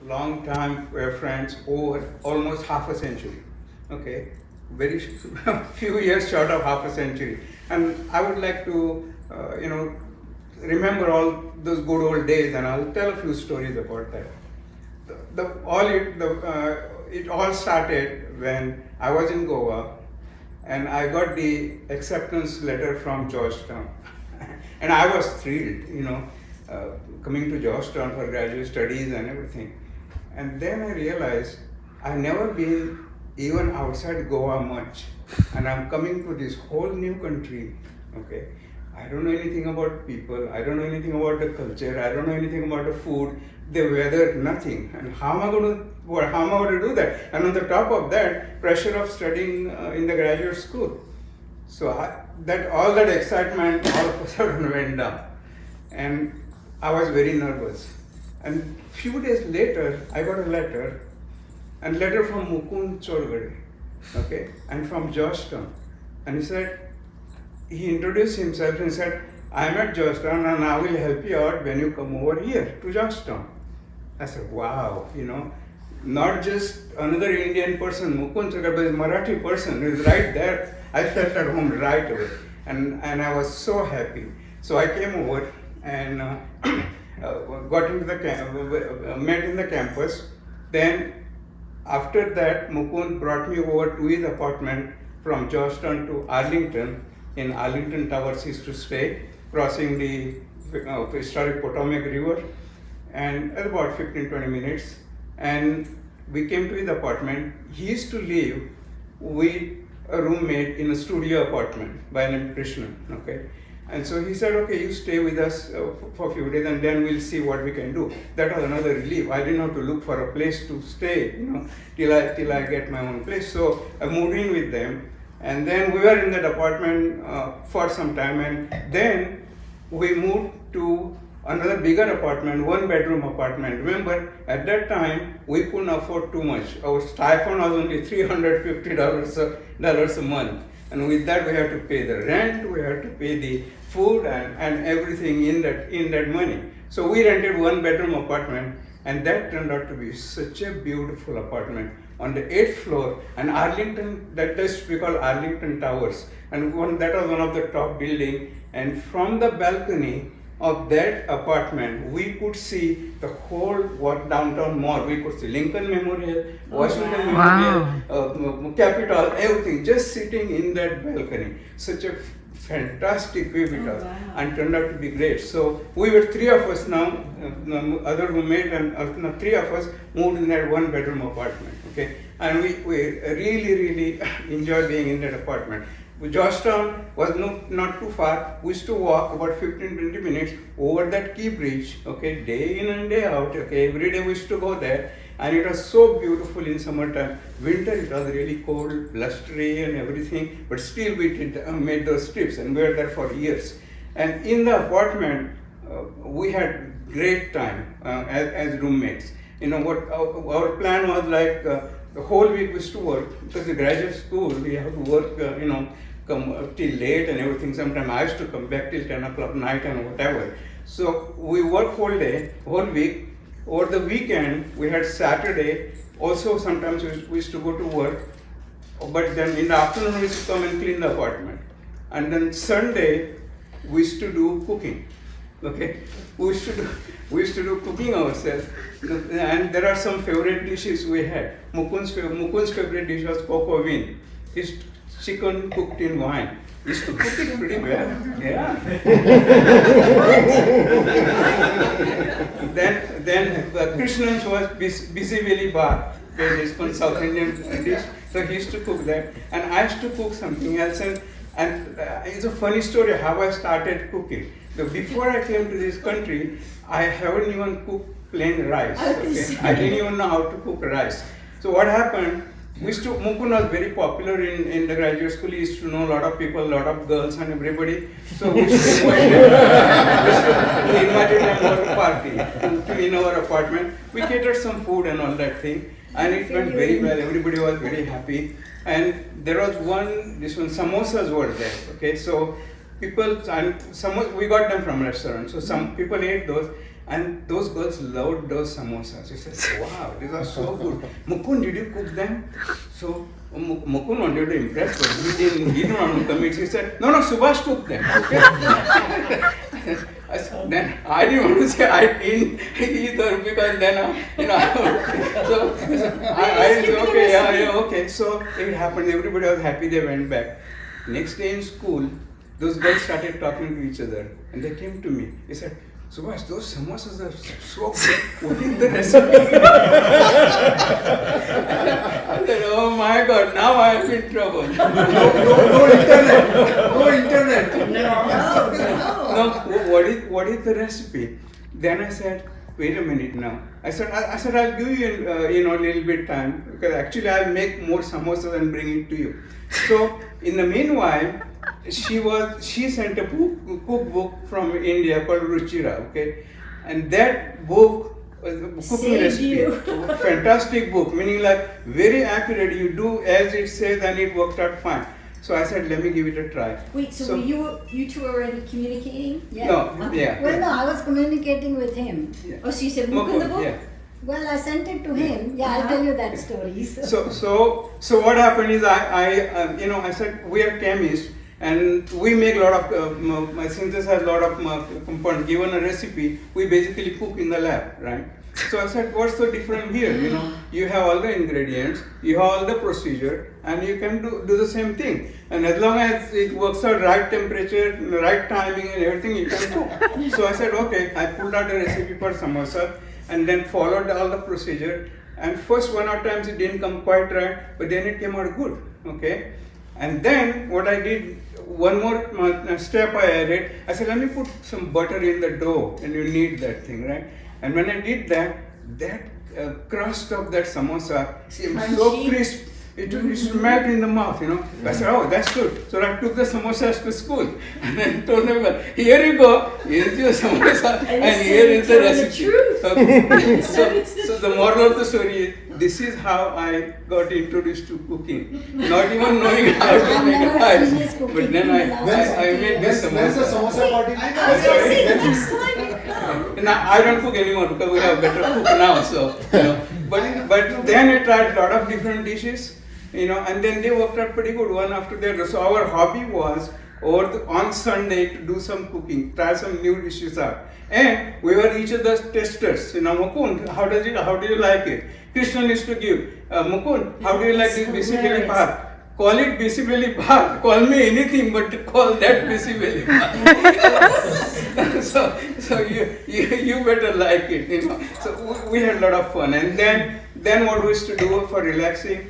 long time friends over almost half a century. Okay, very few years short of half a century, and I would like to remember all those good old days, and I'll tell a few stories about that. It all started when I was in Goa, and I got the acceptance letter from Georgetown, and I was thrilled, coming to Georgetown for graduate studies and everything. And then I realized I've never been even outside Goa much, and I'm coming to this whole new country. Okay, I don't know anything about people. I don't know anything about the culture. I don't know anything about the food, the weather, nothing. And how am I going to do that? And on the top of that, pressure of studying in the graduate school. So all that excitement all of a sudden went down, and I was very nervous. And few days later, I got a letter from Mukund, okay, and from Georgetown. And he introduced himself and said, I'm at Georgetown and I will help you out when you come over here to Georgetown. I said, wow, not just another Indian person, Mukund Chaudhary, but a Marathi person who is right there. I felt at home right away, and I was so happy. So I came over and got into the met in the campus. Then after that, Mukund brought me over to his apartment from Georgetown to Arlington. In Arlington Towers, he used to stay, crossing the historic Potomac River, and at about 15-20 minutes. And we came to his apartment. He used to live with a roommate in a studio apartment by name Krishna. Okay, and so he said, okay, you stay with us for a few days, and then we'll see what we can do. That was another relief. I didn't have to look for a place to stay, till I get my own place. So I moved in with them, and then we were in that apartment for some time, and then we moved to another bigger apartment, one-bedroom apartment. Remember, at that time, we couldn't afford too much. Our stipend was only $350 a month. And with that, we had to pay the rent, we had to pay the food and everything in that money. So we rented one-bedroom apartment, and that turned out to be such a beautiful apartment on the 8th floor. And Arlington, that used to be called Arlington Towers. And that was one of the top buildings. And from the balcony of that apartment, we could see the whole downtown mall. We could see Lincoln Memorial, Washington Memorial, Capitol, everything, just sitting in that balcony. Such a fantastic view it was, and turned out to be great. So we were three of us now, other roommate and three of us moved in that one-bedroom apartment. Okay, and we really enjoyed being in that apartment. Georgetown was not too far. We used to walk about 15-20 minutes over that key bridge, okay, day in and day out. Okay, every day we used to go there, and it was so beautiful in summertime. Winter it was really cold, blustery and everything, but still we made those trips, and we were there for years. And in the apartment, we had great time as roommates. What our plan was like. The whole week we used to work, because the graduate school we have to work, come till late and everything. Sometimes I used to come back till 10 o'clock night and whatever. So we work whole day, whole week. Over the weekend we had Saturday. Also sometimes we used to go to work, but then in the afternoon we used to come and clean the apartment. And then Sunday we used to do cooking. Okay, we used to do cooking ourselves, and there are some favorite dishes we had. Mukund's favorite dish was cocoa bean. It's chicken cooked in wine. He used to cook it pretty well. Yeah. then Krishnan's was busy belly bar. Okay, it's one South Indian dish. So he used to cook that, and I used to cook something else. And it's a funny story how I started cooking. Before I came to this country, I haven't even cooked plain rice. Okay? I didn't even know how to cook rice. So what happened, Mukund was very popular in the graduate school. He used to know a lot of people, a lot of girls and everybody. So we used to invite them over a party in our apartment. We catered some food and all that thing. And it went very well. Everybody was very happy. And there was samosas were there. Okay, so we got them from restaurants. So some people ate those, And those girls loved those samosas. She said, wow, these are so good. Mukund, did you cook them? So Mukund wanted to impress, but he didn't want to commit. He said, no, Subhash cooked them. Okay? Then I didn't want to say I didn't either, because then, so I said, okay, yeah, okay. So it happened, everybody was happy, they went back. Next day in school, those girls started talking to each other, and they came to me. They said, Subhash, those samosas are so good. What is the recipe? I said, oh my God, now I am in trouble. No internet. No, what is the recipe? Then I said, wait a minute now. I said, I'll give you, a little bit time, because actually I'll make more samosas and bring it to you. So in the meanwhile, she sent a cookbook from India called Ruchira, okay, and that book was a cooking recipe, fantastic book, meaning like very accurate. You do as it says, and it works out fine. So I said, let me give it a try. Wait, so you two were already communicating? Yeah. No, yeah. Well, no, I was communicating with him. Yeah. Oh, so you said Mukund the book? Yeah. Well, I sent it to him. Yeah, I'll tell you that story. So what happened is I said, we are chemists and we make a lot of synthesize a lot of compounds. Given a recipe, we basically cook in the lab, right? So I said, what's so different here? You have all the ingredients, you have all the procedure, and you can do the same thing. And as long as it works out right temperature, right timing, and everything, you can cook. So I said, okay. I pulled out a recipe for samosa and then followed all the procedure. And first 1 or 2 times it didn't come quite right, but then it came out good. Okay. And then what I did, one more step I added. I said, let me put some butter in the dough, and you need that thing, right? And when I did that, crust of that samosa seemed so crisp, it smelled in the mouth, I said, oh, that's good. So I took the samosas to school and then told them, here you go, here's your samosa, and here is the recipe. So the moral of the story is, this is how I got introduced to cooking. Not even knowing how to make a pie. But then I made this samosa. When's the samosa party? I was going to say, the next time you come. Now, I don't cook anymore because we have better cook now. So, but then I tried a lot of different dishes, and then they worked out pretty good one after the other. So our hobby was on Sunday to do some cooking, try some new dishes out. And we were each other's testers. Mukund, how do you like it? Krishna used to give, Mukund, how do you like this bisi beli bhat? Call it bisi beli bhat. Call me anything, but call that bisi beli bhat. So you better like it, So we had a lot of fun. And then what we used to do for relaxing,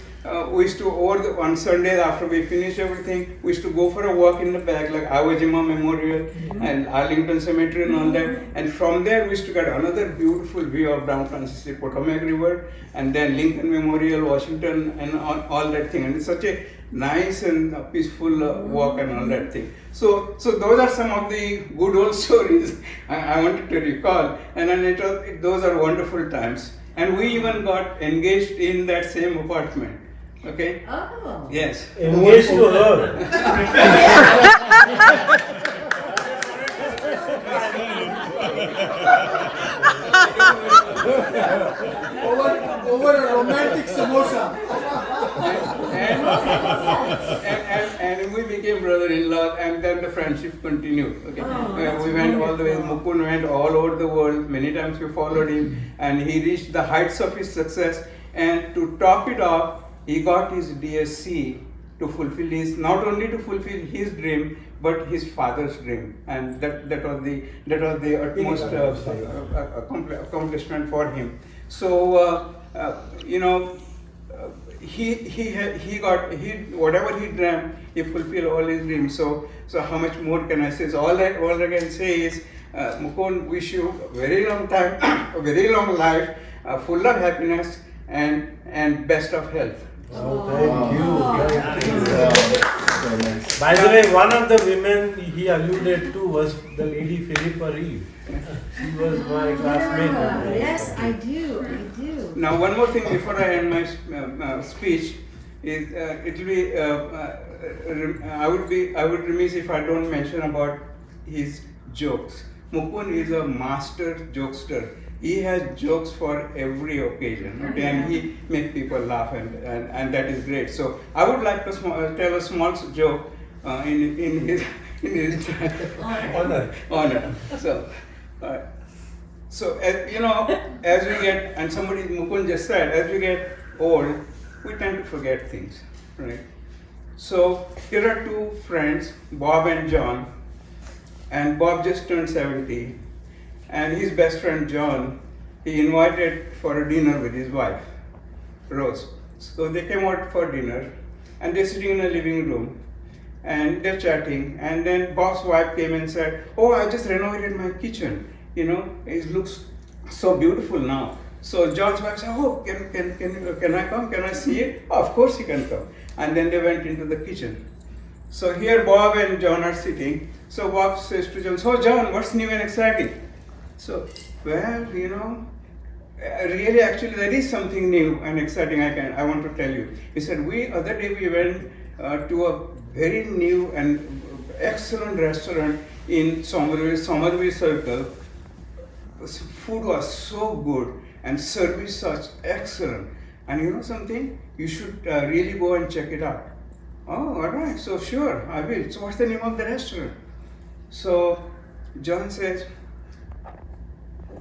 we used to, on Sundays after we finished everything, we used to go for a walk in the back, like Iwo Jima Memorial and Arlington Cemetery and all that. And from there, we used to get another beautiful view of downtown Potomac River, and then Lincoln Memorial, Washington, and all that thing. And it's such a nice and peaceful walk and all that thing. So those are some of the good old stories I wanted to recall. And then those are wonderful times. And we even got engaged in that same apartment. Okay? Oh. Yes. Engaged to her. Over a romantic samosa. And we became brother-in-law, and then the friendship continued. Okay, we went all the way. Mukund went all over the world. Many times we followed him, and he reached the heights of his success. And to top it off, he got his DSc to fulfill not only to fulfill his dream, but his father's dream, and that was the utmost accomplishment for him. So he got whatever he dreamt, he fulfilled all his dreams. So how much more can I say? So all I can say is, Mukund, wish you a very long time, a very long life, full of happiness and best of health. Oh, thank you. By the way, one of the women he alluded to was the lady Philippa Reeve. She was my classmate. Yes, I do. Now, one more thing before I end my speech is it'll be I would remiss if I don't mention about his jokes. Mukund is a master jokester. He has jokes for every occasion, okay, and he makes people laugh, and that is great. So I would like to tell a small joke in his Honor. honor. So you know, as we get, and somebody Mukund just said, as we get old, we tend to forget things, right? So here are two friends, Bob and John, and Bob just turned 70, and his best friend John, he invited for a dinner with his wife, Rose. So they came out for dinner, and they're sitting in a living room, and they're chatting, and then Bob's wife came and said, "Oh, I just renovated my kitchen. You know, it looks so beautiful now." So John's wife said, "Oh, can I come? Can I see it?" "Oh, of course you can come." And then they went into the kitchen. So here Bob and John are sitting. So Bob says to John, "So John, what's new and exciting?" So, well, you know, really actually there is something new and exciting I want to tell you. He said, other day we went to a very new and excellent restaurant in Somerville Circle. Food was so good and service such excellent. And you know something? You should really go and check it out. "Oh, all right. So sure, I will. So what's the name of the restaurant?" So John says,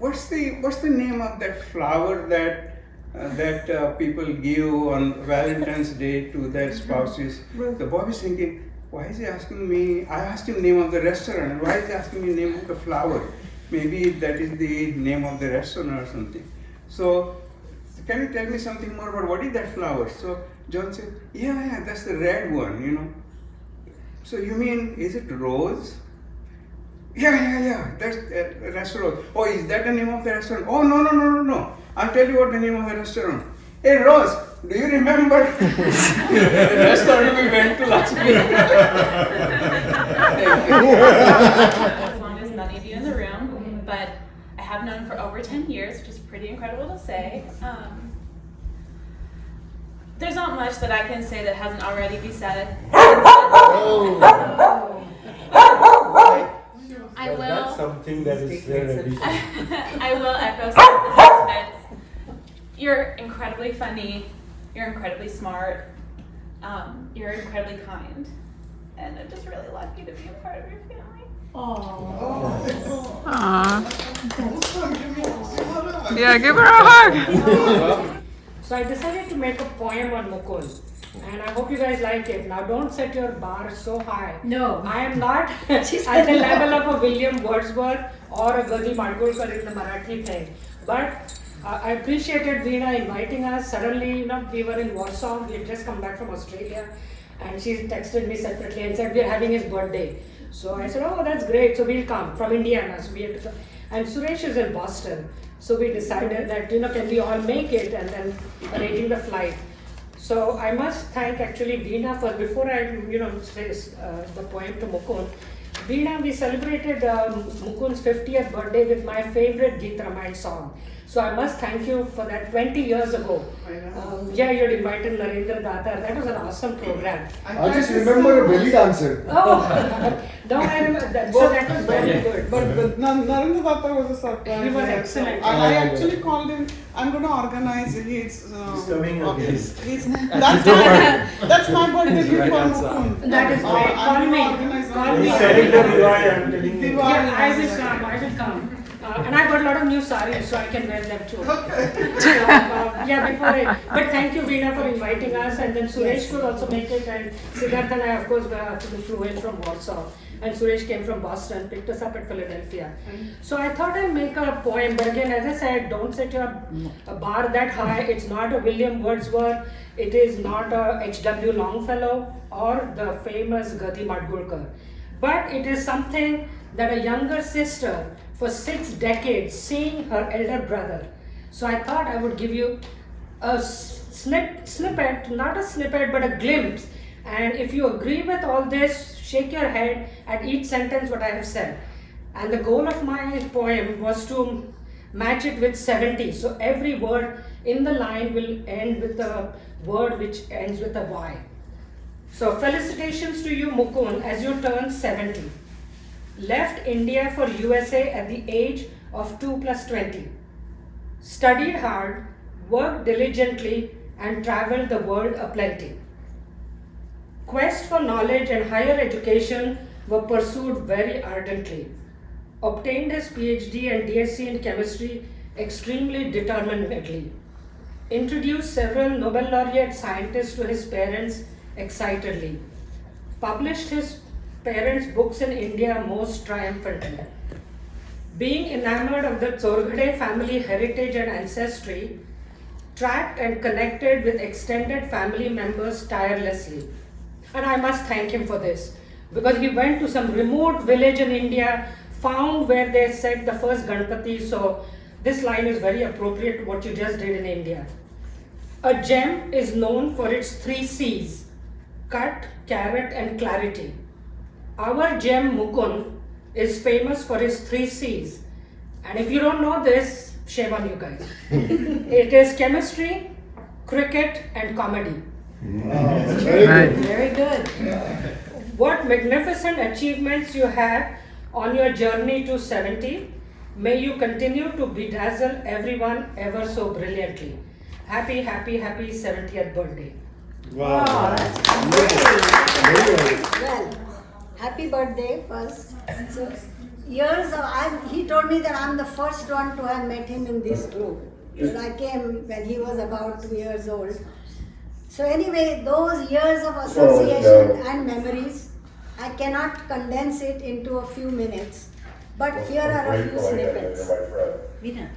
What's the name of that flower that people give on Valentine's Day to their spouses?" The boy is thinking, why is he asking me? I asked him name of the restaurant, and why is he asking me name of the flower? Maybe that is the name of the restaurant or something. So, can you tell me something more about what is that flower? So John said, yeah, that's the red one, you know. So you mean, is it rose? Yeah, that's a restaurant. Oh, is that the name of the restaurant? Oh, no. I'll tell you what the name of the restaurant. Hey, Rose, do you remember the restaurant we went to last week? As long as none of you in the room, but I have known for over 10 years, which is pretty incredible to say. There's not much that I can say that hasn't already been said. I will. That's something that is their addition. I will echo some of the sentiments. You're incredibly funny. You're incredibly smart. You're incredibly kind, and I'm just really lucky to be a part of your family. Yeah, give her a hug. So I decided to make a poem on Mukund, and I hope you guys like it. Now don't set your bar so high. No. I am not at the level of a William Wordsworth or a Gadi Madgulkar in the Marathi thing. But I appreciated Veena inviting us. Suddenly, you know, we were in Warsaw. We had just come back from Australia, and she texted me separately and said, "We're having his birthday." So I said, "Oh, that's great. So we'll come from Indiana." So we had to come. And Suresh is in Boston. So we decided that, you know, can we all make it, and then arranging the flight. So I must thank actually Veena for, before I, you know, say the poem to Mukund. Veena, we celebrated Mukund's 50th birthday with my favorite Geet Ramayana song. So I must thank you for that 20 years ago. Yeah, you had invited Narendra Datar. That was an awesome program. I just remember a belly dancer. Oh, no, I remember that. So that was very good. But Narendra Datta was a surprise. He was excellent. I actually called him. I'm going to organize his. He's coming again. That's my birthday gift for Mukund. That is great. Call me. Call me. He's selling the Diwali, I'm telling you. Yeah, I will come. And I got a lot of new saris, so I can wear them too. But thank you, Veena, for inviting us. And then Suresh could also make it. And Siddharth and I, of course, flew in from Warsaw. And Suresh came from Boston, picked us up at Philadelphia. So I thought I'd make a poem. But again, as I said, don't set your bar that high. It's not a William Wordsworth. It is not a H.W. Longfellow or the famous Gadi Madgulkar. But it is something that a younger sister for 6 decades seeing her elder brother. So I thought I would give you a snippet, not a snippet, but a glimpse. And if you agree with all this, shake your head at each sentence what I have said. And the goal of my poem was to match it with 70. So every word in the line will end with a word which ends with a Y. So felicitations to you, Mukund, as you turn 70. left India for USA at the age of 2 plus 20, studied hard, worked diligently, and traveled the world aplenty. Quest for knowledge and higher education were pursued very ardently. Obtained his PhD and DSc in chemistry extremely determinedly. Introduced several Nobel laureate scientists to his parents excitedly. Published his parents' books in India most triumphantly. Being enamored of the Chorgade family heritage and ancestry, tracked and connected with extended family members tirelessly. And I must thank him for this, because he went to some remote village in India, found where they set the first Ganpati, so this line is very appropriate to what you just did in India. A gem is known for its 3 C's, cut, carrot and clarity. Our gem Mukund is famous for its 3 C's. And if you don't know this, shame on you guys. It is chemistry, cricket and comedy. Very good. What magnificent achievements you have on your journey to 70. May you continue to bedazzle everyone ever so brilliantly. Happy, happy, happy 70th birthday. Well, happy birthday first. So, he told me that I'm the first one to have met him in this group. Because I came when he was about 2 years old. So anyway, those years of association and memories, I cannot condense it into a few minutes. But here are a few snippets. Veena.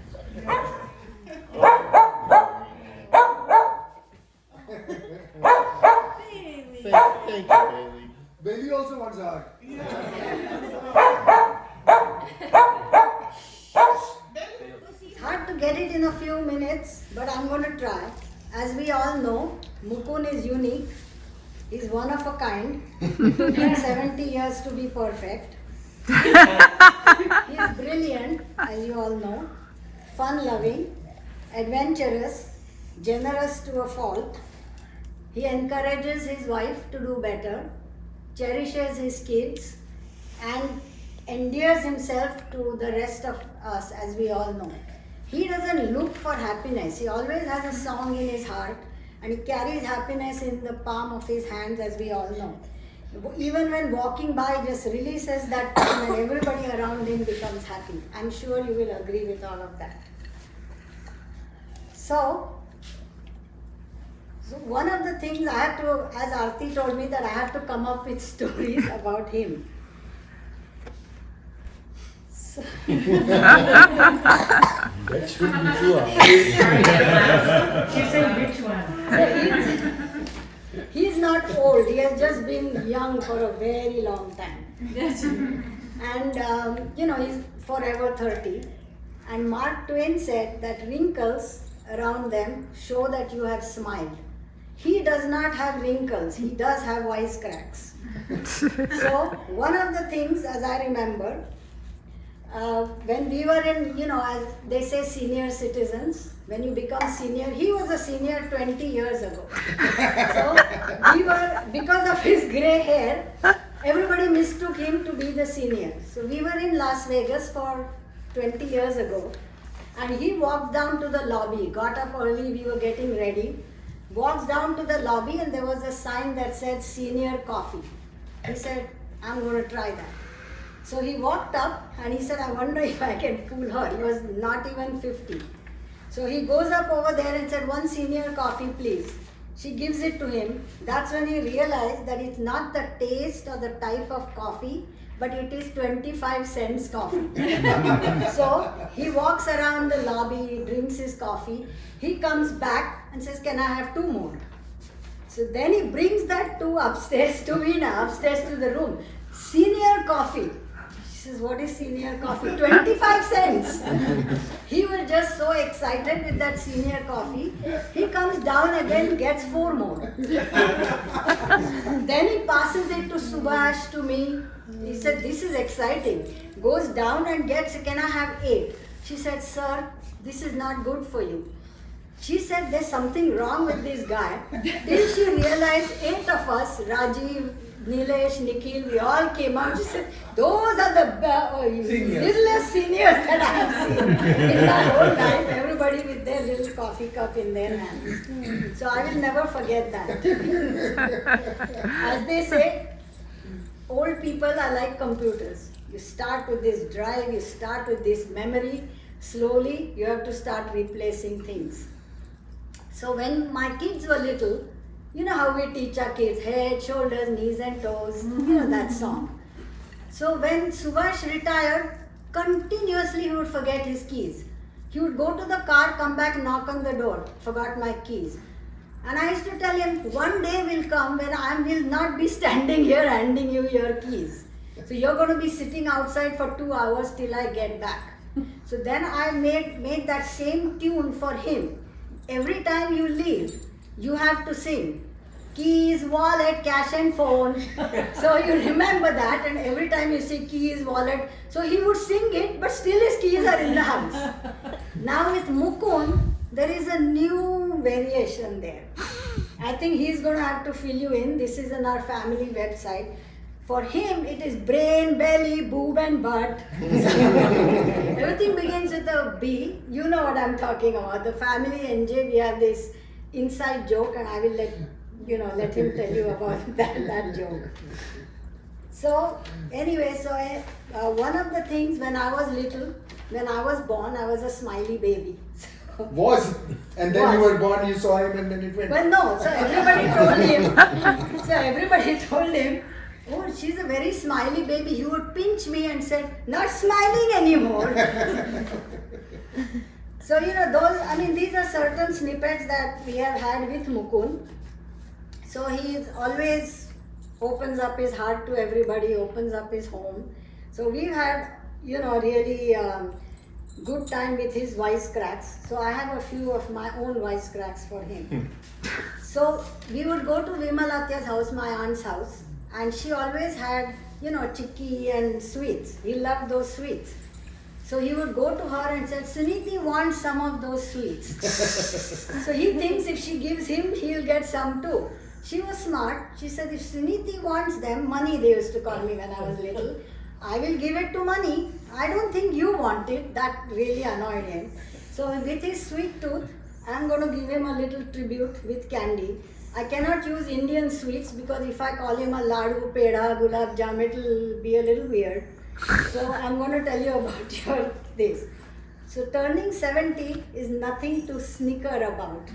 Thank you, Bailey. Bailey also wants a hug. It's hard to get it in a few minutes, but I'm going to try. As we all know, Mukund is unique. He's one of a kind. It took him 70 years to be perfect. He is brilliant, as you all know, fun-loving, adventurous, generous to a fault. He encourages his wife to do better, cherishes his kids, and endears himself to the rest of us, as we all know. He doesn't look for happiness. He always has a song in his heart, and he carries happiness in the palm of his hands, as we all know. Even when walking by, just releases that pain and everybody around him becomes happy. I'm sure you will agree with all of that. So one of the things I have to, as Aarti told me, that I have to come up with stories about him. So That should be true. She said which one? He's not old. He has just been young for a very long time. And he's forever 30. And Mark Twain said that wrinkles around them show that you have smiled. He does not have wrinkles. He does have wisecracks. So one of the things, as I remember, when we were in, as they say, senior citizens, when you become senior, he was a senior 20 years ago. So we were, because of his gray hair, everybody mistook him to be the senior. So we were in Las Vegas for 20 years ago, and he walked down to the lobby, got up early, we were getting ready, walks down to the lobby, and there was a sign that said senior coffee. He said, I'm going to try that. So he walked up and he said, I wonder if I can fool her. He was not even 50. So he goes up over there and said, one senior coffee, please. She gives it to him. That's when he realized that it's not the taste or the type of coffee, but it is 25 cents coffee. So he walks around the lobby, drinks his coffee. He comes back and says, can I have 2 more? So then he brings that 2 upstairs to Veena, upstairs to the room. Senior coffee. She says, what is senior coffee? 25 cents. He was just so excited with that senior coffee. He comes down again, gets 4 more. Then he passes it to Subhash, to me. He said, this is exciting. Goes down and gets, can I have 8? She said, sir, this is not good for you. She said, there's something wrong with this guy. Till she realized 8 of us, Rajiv, Nilesh, Nikhil, we all came out. She said, those are the littlest seniors that I have seen in my whole life. Everybody with their little coffee cup in their hands. So I will never forget that. As they say, old people are like computers. You start with this drive, you start with this memory. Slowly, you have to start replacing things. So when my kids were little, you know how we teach our kids, head, shoulders, knees and toes, you know that song. So when Subhash retired, continuously he would forget his keys. He would go to the car, come back, knock on the door, forgot my keys. And I used to tell him, one day will come when I will not be standing here handing you your keys. So you're going to be sitting outside for 2 hours till I get back. So then I made that same tune for him. Every time you leave, you have to sing. Keys, wallet, cash and phone. So you remember that, and every time you say keys, wallet, so he would sing it, but still his keys are in the house. Now with Mukund, there is a new variation there. I think he's going to have to fill you in. This is on our family website. For him, it is brain, belly, boob and butt. Everything begins with a B. You know what I'm talking about. The family NJ, we have this inside joke, and I will let him tell you about that joke. So anyway, one of the things when I was little, when I was born, I was a smiley baby. And then you were born, you saw him, and then it went. Well, no. So everybody told him, oh, she's a very smiley baby. He would pinch me and said, not smiling anymore. So, these are certain snippets that we have had with Mukund. So he always opens up his heart to everybody, opens up his home. So we've had, really good time with his wisecracks. So I have a few of my own wisecracks for him. So we would go to Vimalatya's house, my aunt's house, and she always had, chikki and sweets. He loved those sweets. So he would go to her and said, Suniti wants some of those sweets. So he thinks if she gives him, he'll get some too. She was smart. She said, if Suniti wants them, money they used to call me when I was little, I will give it to money. I don't think you want it. That really annoyed him. So with his sweet tooth, I'm going to give him a little tribute with candy. I cannot use Indian sweets because if I call him a ladu, peda, gulab jam, it will be a little weird. So I'm going to tell you about this. So turning 70 is nothing to snicker about.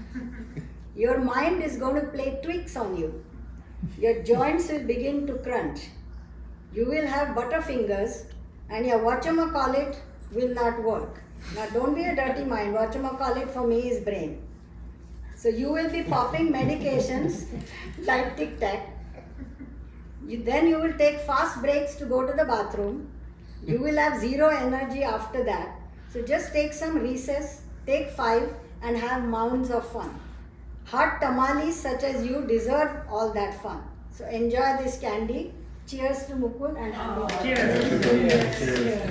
Your mind is going to play tricks on you. Your joints will begin to crunch. You will have butterfingers and your whatchamacallit will not work. Now don't be a dirty mind. Whatchamacallit for me is brain. So you will be popping medications like Tic Tac. Then you will take fast breaks to go to the bathroom. You will have zero energy after that. So just take some recess, take 5 and have mounds of fun. Hot tamales such as you deserve all that fun. So enjoy this candy. Cheers to Mukund and happy birthday.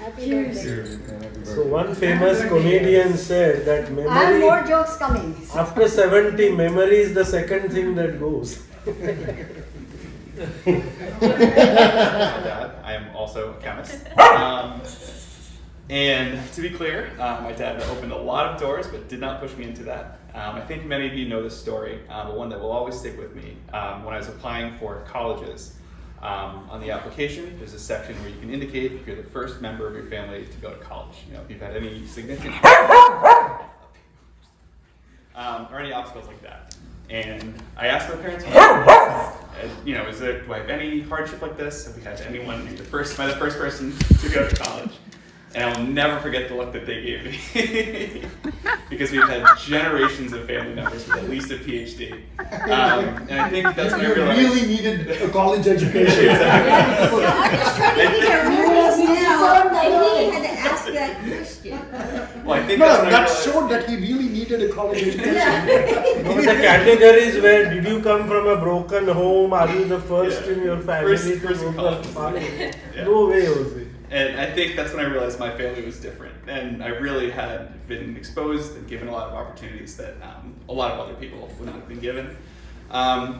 Happy birthday. So one famous comedian said that I have more memory, jokes coming. after 70, memory is the second thing that goes. My dad. I am also a chemist. And to be clear, my dad opened a lot of doors, but did not push me into that. I think many of you know this story, but one that will always stick with me. When I was applying for colleges, on the application, there's a section where you can indicate if you're the first member of your family to go to college. If you've had any significant or any obstacles like that. And I asked my parents, do I have any hardship like this? Have we had anyone, am I the first person to go to college? And I will never forget the look that they gave me. Because we've had generations of family members with at least a PhD. And I think that's when I You realized. really needed a college education. Exactly. I'm just trying to figure out who was now. I had to ask that question. Well, I think No, that's when I that realized. showed that he really needed a college education. No, the categories where did you come from a broken home? Are you the first in your family First to in go college. to college? Yeah. No way, Jose. And I think that's when I realized my family was different. And I really had been exposed and given a lot of opportunities that a lot of other people would not have been given.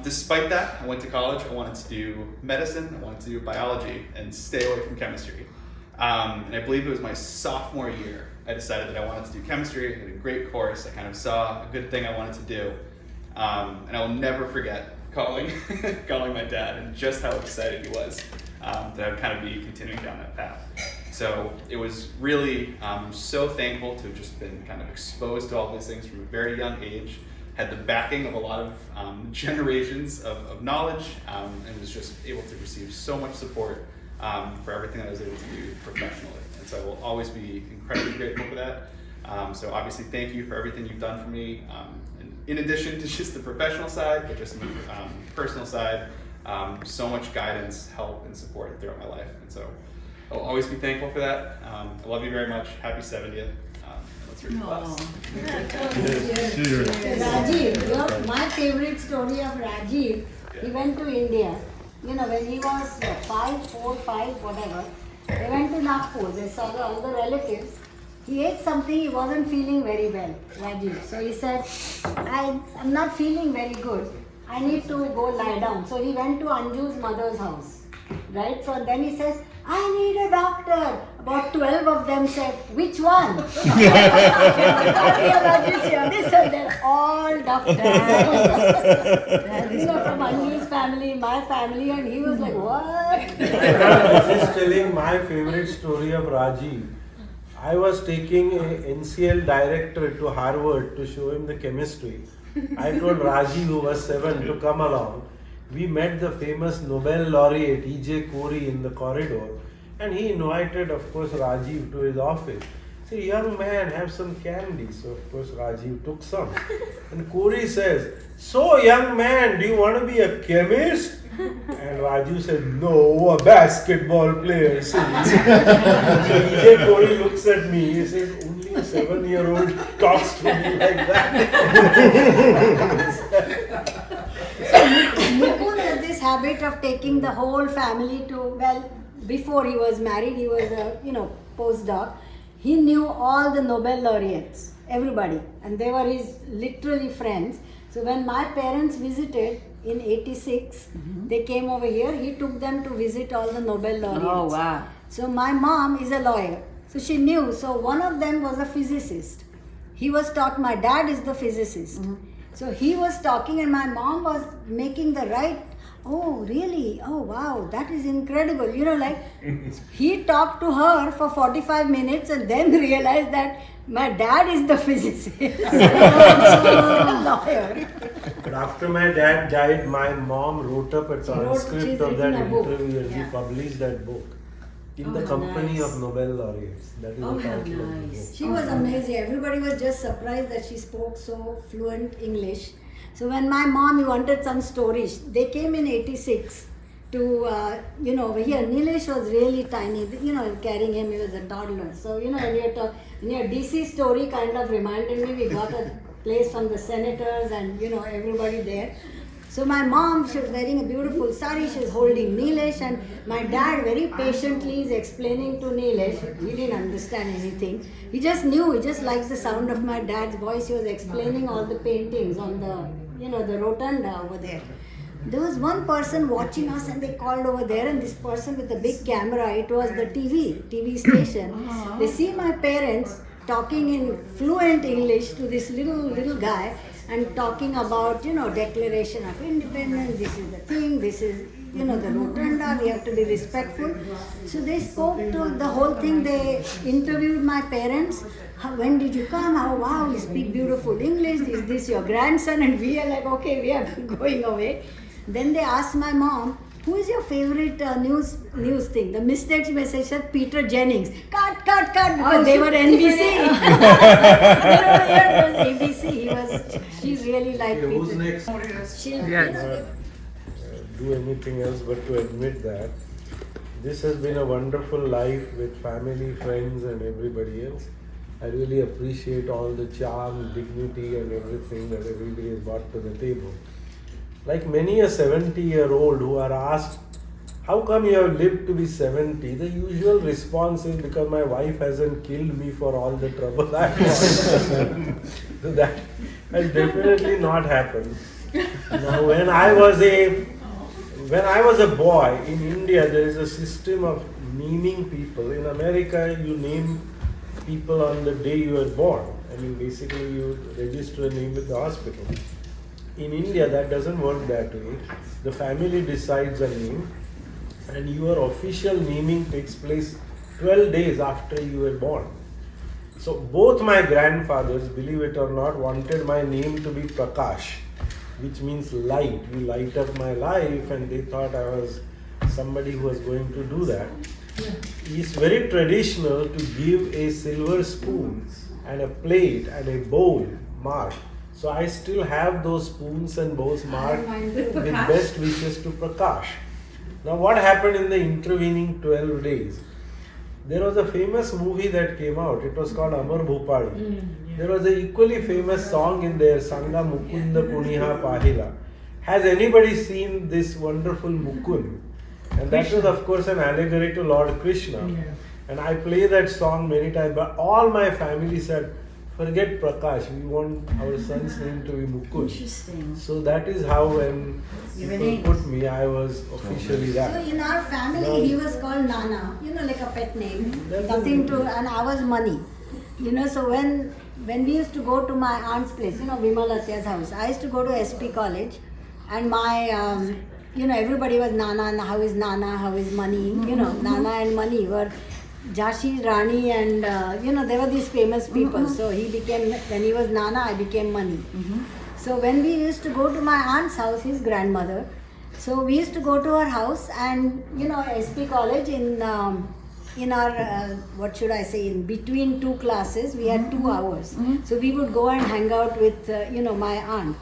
Despite that, I went to college. I wanted to do medicine. I wanted to do biology and stay away from chemistry. And I believe it was my sophomore year, I decided that I wanted to do chemistry. I had a great course. I kind of saw a good thing I wanted to do. And I will never forget calling my dad and just how excited he was that I would kind of be continuing down that path. So it was really so thankful to have just been kind of exposed to all these things from a very young age, had the backing of a lot of generations of knowledge, and was just able to receive so much support for everything I was able to do professionally. And so I will always be incredibly grateful for that. So obviously thank you for everything you've done for me, and in addition to just the professional side, but just on the personal side, so much guidance, help, and support throughout my life. And so I'll always be thankful for that. I love you very much. Happy 70th. Let's read the class. Rajiv, my favorite story of Rajiv, he went to India. You know, when he was 4, 5, whatever, they went to Nagpur. They saw all the relatives. He ate something, he wasn't feeling very well, Rajiv. So he said, I'm not feeling very good. I need to go lie down. So he went to Anju's mother's house. Right? So then he says, I need a doctor. About 12 of them said, which one? They said, they're all doctors. You know, from Anju's family, my family, and he was like, what? I was just telling my favorite story of Rajiv. I was taking a NCL director to Harvard to show him the chemistry. I told Rajiv, who was 7, to come along. We met the famous Nobel laureate E.J. Corey in the corridor, and he invited, of course, Rajiv to his office. He said, young man, have some candy. So, of course, Rajiv took some. And Corey says, so, young man, do you want to be a chemist? And Rajiv said, no, a basketball player. So E.J. Corey looks at me, he says, only a 7-year-old talks to me like that. Mukund has this habit of taking the whole family to, well, before he was married, he was a, postdoc. He knew all the Nobel laureates, everybody, and they were his literally friends. So when my parents visited in 86, they came over here, he took them to visit all the Nobel laureates. Oh, wow. So my mom is a lawyer, so she knew. So one of them was a physicist. He was taught, my dad is the physicist. So he was talking and my mom was making the right, oh really, oh wow, that is incredible. He talked to her for 45 minutes and then realized that my dad is the physicist. She is the lawyer. But after my dad died, my mom wrote up a transcript of that interview and we published that book in the company of Nobel laureates. That is the title of the book. She was amazing. Everybody was just surprised that she spoke so fluent English. So when my mom wanted some stories, they came in 86 to, over here. Nilesh was really tiny, carrying him, he was a toddler. So, when your DC story kind of reminded me, we got a place from the senators and, everybody there. So my mom, she was wearing a beautiful sari, she was holding Nilesh, and my dad very patiently is explaining to Nilesh. He didn't understand anything. He just knew, he just liked the sound of my dad's voice. He was explaining all the paintings on the, the rotunda over there. There was one person watching us and they called over there, and this person with a big camera, it was the TV station. They see my parents talking in fluent English to this little guy, and talking about, Declaration of Independence, this is the thing, this is, the rotunda, we have to be respectful. So they spoke to the whole thing, they interviewed my parents. When did you come? Oh wow, you speak beautiful English, is this your grandson? And we are like, okay, we are going away. Then they asked my mom, who is your favorite news thing? The mistakes message said Peter Jennings. Cut, because they were NBC. It was ABC. She really liked Okay, Peter. who's next? She'll, Do anything else but to admit that this has been a wonderful life with family, friends and everybody else. I really appreciate all the charm, dignity and everything that everybody has brought to the table. Like many a 70-year-old who are asked, how come you have lived to be 70? The usual response is because my wife hasn't killed me for all the trouble I've gone. So that has definitely not happened. Now, when I was a boy in India, there is a system of naming people. In America, you name people on the day you were born. I mean, basically, you register a name with the hospital. In India, that doesn't work that way. The family decides a name, and your official naming takes place 12 days after you were born. So, both my grandfathers, believe it or not, wanted my name to be Prakash, which means light. You light up my life, and they thought I was somebody who was going to do that. It's very traditional to give a silver spoon and a plate and a bowl marked. So I still have those spoons and bowls marked with best wishes to Prakash. Now what happened in the intervening 12 days? There was a famous movie that came out. It was called Amar Bhopali. There was an equally famous song in there, Sanga Mukund Kuniha Pahila. Has anybody seen this wonderful Mukund? And that was of course an allegory to Lord Krishna. And I play that song many times, but all my family said, forget Prakash, we want our son's name to be Mukund. Interesting. So that is how when people put me, I was officially So that. in our family, he was called Nana, like a pet name. Nothing to, and I was Mani. So when we used to go to my aunt's place, Vimalatya's house, I used to go to SP college, and my, everybody was Nana, and how is Nana, how is Mani, Nana and Mani were Jhashi, Rani, and there were these famous people. So when he was Nana, I became Mani. So when we used to go to my aunt's house, his grandmother, so we used to go to her house, and SP college in our in between two classes we had 2 hours. So we would go and hang out with my aunt.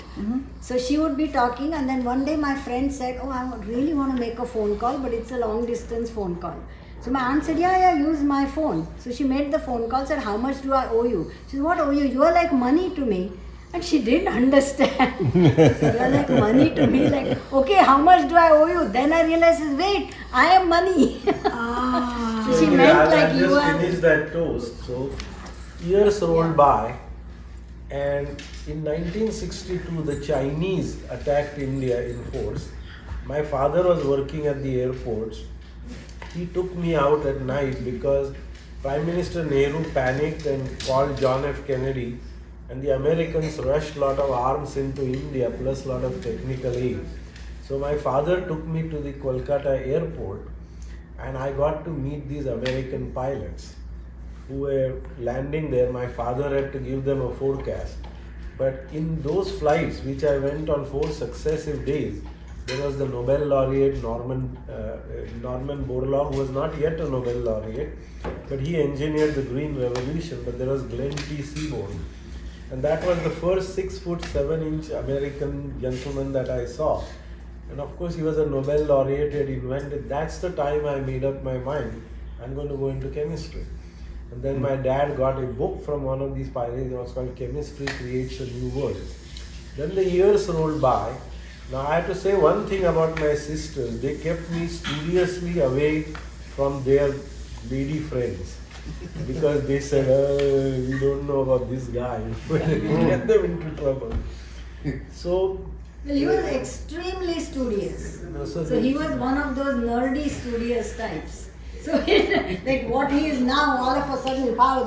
So she would be talking, and then one day my friend said, oh, I really want to make a phone call, but it's a long distance phone call. So my aunt said, yeah, use my phone. So she made the phone call, said, how much do I owe you? She said, what owe you? You are like money to me. And she didn't understand. You are like money to me. Like, okay, how much do I owe you? Then I realized, wait, I am money. So she meant like you are. I just finished that toast. So years rolled by, and in 1962 the Chinese attacked India in force. My father was working at the airports. He took me out at night because Prime Minister Nehru panicked and called John F. Kennedy, and the Americans rushed a lot of arms into India plus a lot of technical aid. So my father took me to the Kolkata airport, and I got to meet these American pilots who were landing there. My father had to give them a forecast. But in those flights, which I went on 4 successive days, there was the Nobel laureate Norman Borlaug, who was not yet a Nobel laureate, but he engineered the Green Revolution. But there was Glenn T. Seaborn, and that was the first 6'7" American gentleman that I saw. And of course, he was a Nobel laureate, had invented. That's the time I made up my mind, I'm going to go into chemistry. And then my dad got a book from one of these pilots. It was called Chemistry Creates a New World. Then the years rolled by. Now I have to say one thing about my sisters. They kept me studiously away from their lady friends, because they said, we don't know about this guy. We get them into trouble. So, Well, he was extremely studious. So he was one of those nerdy, studious types. So like what he is now, all of a sudden, wow,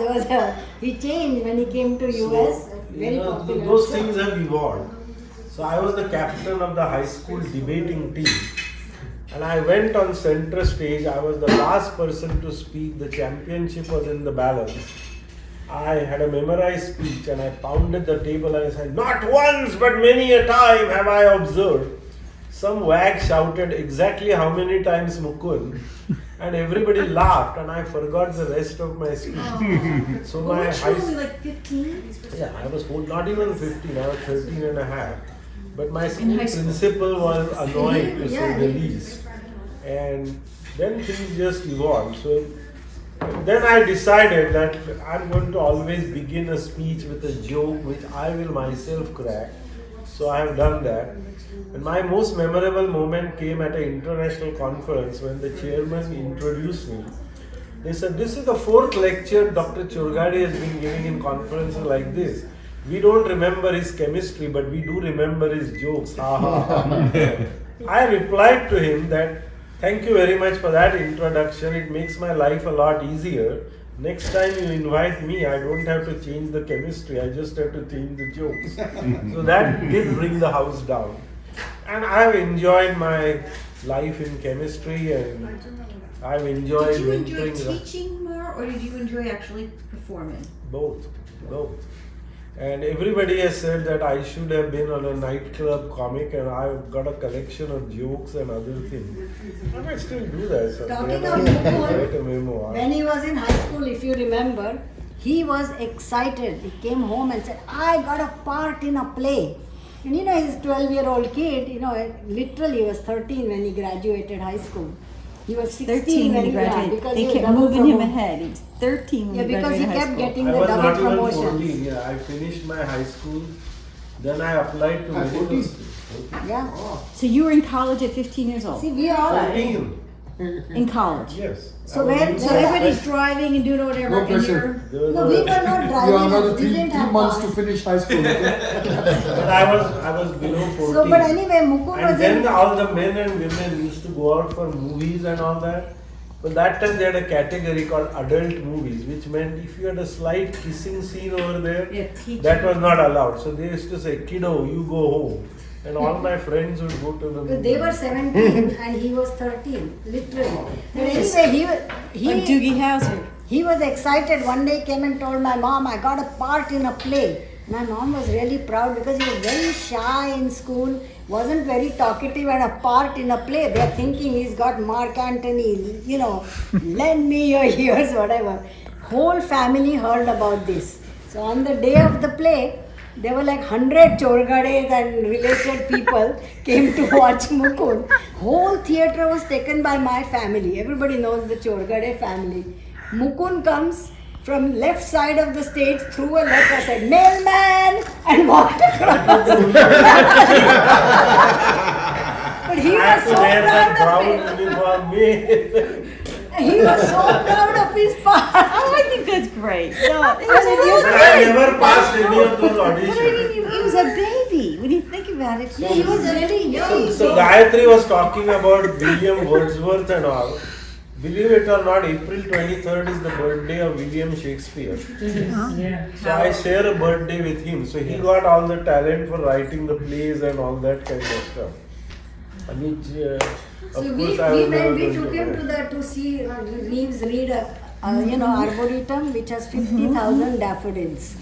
he changed when he came to US. Very popular. Those things have evolved. So I was the captain of the high school debating team, and I went on center stage. I was the last person to speak. The championship was in the balance. I had a memorized speech, and I pounded the table and I said, not once but many a time have I observed. Some wag shouted exactly how many times Mukund, and everybody laughed, and I forgot the rest of my speech. So my high Were you like 15? Yeah, I was not even 15, I was 13 and a half. But my school high school. principal was annoyed to say Yeah, the least. And then things just evolved. So then I decided that I'm going to always begin a speech with a joke which I will myself crack. So I have done that. And my most memorable moment came at an international conference when the chairman introduced me. They said, this is the 4th lecture Dr. Churgade has been giving in conferences like this. We don't remember his chemistry, but we do remember his jokes. Ha ha ha. I replied to him that, thank you very much for that introduction. It makes my life a lot easier. Next time you invite me, I don't have to change the chemistry, I just have to change the jokes. So that did bring the house down. And I've enjoyed my life in chemistry, and I've enjoyed Did you enjoy mentoring. teaching more, or did you enjoy actually performing? Both. And everybody has said that I should have been on a nightclub comic, and I've got a collection of jokes and other things. I might still do that someday. Talking I of might Mukund, write a memoir. when he was in high school, if you remember, he was excited. He came home and said, I got a part in a play. And you know, he's a 12-year-old kid, you know, literally he was 13 when he graduated high school. He was 16 when he graduated. Because They he kept double moving him promoted. ahead. He was 13 when Yeah, he because he graduated high kept school. getting I the was double not even promotions. 14. Yeah, I finished my high school. Then I applied to medical 14? school. Yeah. So you were in college at 15 years old? See, we all 14. In college? Yes. So I was where- in So where- everybody's driving and doing whatever, No and pressure. you're... There was No, we were not You driving. have another we three didn't have months to cars. finish high school. Okay? But I was below 14. So, but anyway, Mukund And was then in... all the men and women used to go out for movies and all that. But that time they had a category called adult movies, which meant if you had a slight kissing scene over there, Yeah, teacher. that was not allowed. So they used to say, kiddo, you go home. And all my friends would go to the movie. They were 17 and he was 13, literally. But anyway, Like Doogie Howser. he was excited. One day came and told my mom, I got a part in a play. My mom was really proud because he was very shy in school, wasn't very talkative, and a part in a play. They're thinking he's got Mark Antony, you know, lend me your ears, whatever. Whole family heard about this. So on the day of the play, there were like 100 Chorgades and related people came to watch Mukund. Whole theatre was taken by my family. Everybody knows the Chorgade family. Mukund comes from left side of the stage, threw a letter, said, mailman, and walked across. But he I had was to so wear that proud brown of it. uniform. Me. He was so proud of his part. Oh, I think that's great. No, it was But I never passed any of those But I auditions. mean, he was a baby. When you think about it, He was really young. So Gayatri was talking about William Wordsworth and all. Believe it or not, April 23rd is the birthday of William Shakespeare. So I share a birthday with him. So he got all the talent for writing the plays and all that kind of stuff. Which, So of we course, I was never went, we going took to him manage. to see Reeves read Arboretum, which has 50,000 daffodils.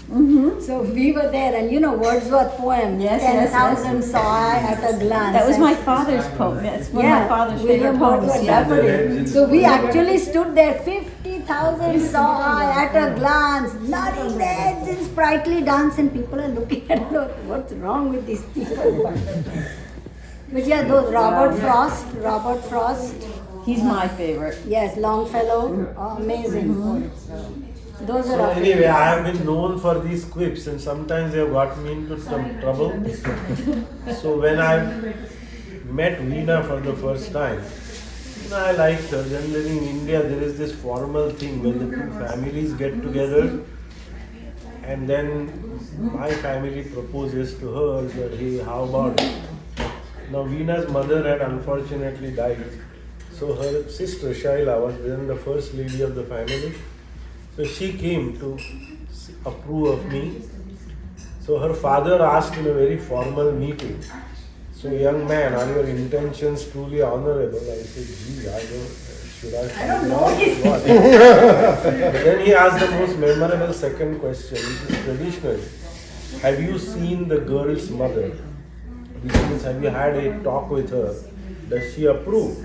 So we were there, and Wordsworth poem, Yes, 10,000 saw I at a glance. that was And- my father's poem. That's one of my father's favorite William poems. Wordsworth Yeah. daffodil. So we actually stood there, 50,000 saw I at a glance, nodding their heads in sprightly dance, and people are looking at us, what's wrong with these people? But yeah, those Robert Frost. He's my favorite. Yes, Longfellow, amazing. Those So are anyway, I have been known for these quips, and sometimes they have got me into some trouble. So when I met Veena for the first time, I liked her. Generally in India there is this formal thing when the two families get together, and then my family proposes to her that, hey, how about it? Now Veena's mother had unfortunately died. So her sister Shaila was then the first lady of the family. So she came to approve of me. So her father asked in a very formal meeting, so young man, are your intentions truly honorable? I said, gee, should I don't know. What? But then he asked the most memorable second question, which is traditional. Have you seen the girl's mother? Which means, have you had a talk with her? Does she approve?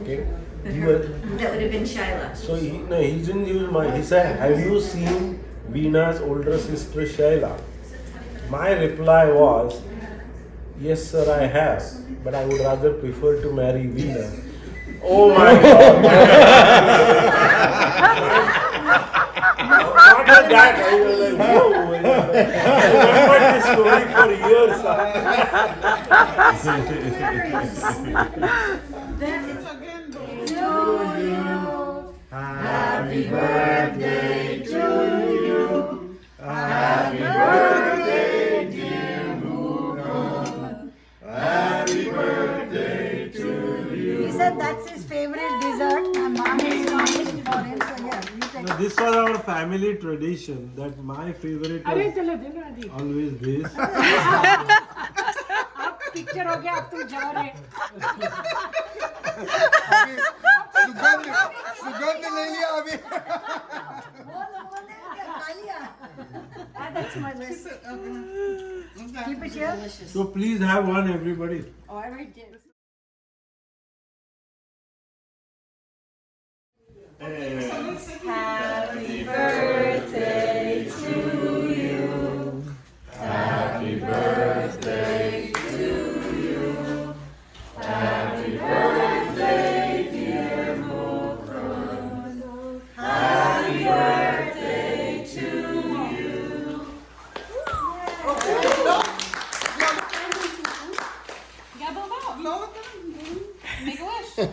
Okay. That would have been Shyla. So he didn't use my. He said, "Have you seen Veena's older sister Shaila?" My reply was, "Yes, sir, I have, but I would rather prefer to marry Veena." Oh my God! Not like that. I was like, whoa. I remembered this story for years. Again, though. Happy birthday to you. Happy birthday, dear Mukund. Happy birthday to you. He said that's his favorite dessert. My mom is calling for him, so yeah, you take No, this was our family tradition that my favorite अरे was चलो देना आदि always this. अब picture हो गया अब तुम जा रहे अभी सुगंध ले लिया अभी. That's my list. Keep it here. So please have one, everybody. Oh, I will get. Happy birthday to you. Happy birthday to you. Happy birthday, dear Mukund. Happy birthday to you. Yeah, blow out. Blow it up. Make a wish. If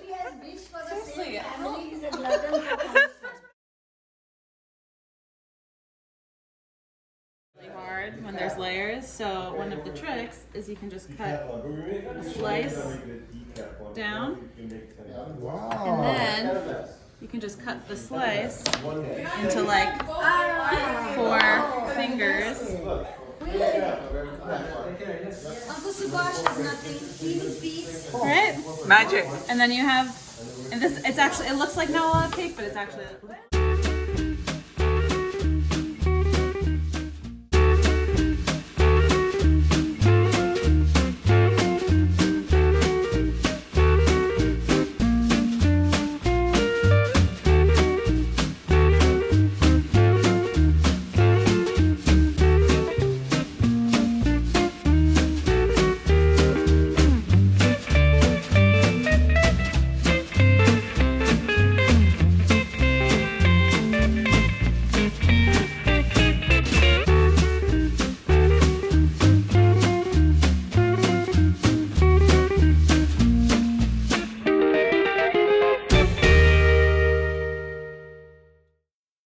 he has wished for the same family, he's a glutton for punishment. Really hard when there's layers. So one of the tricks is you can just cut a slice down, and then you can just cut the slice into like 4 fingers. Uncle Subhash is nothing. Even peace. Right? Magic. And then you have, and this, it's actually, it looks like not a lot of cake, but it's actually.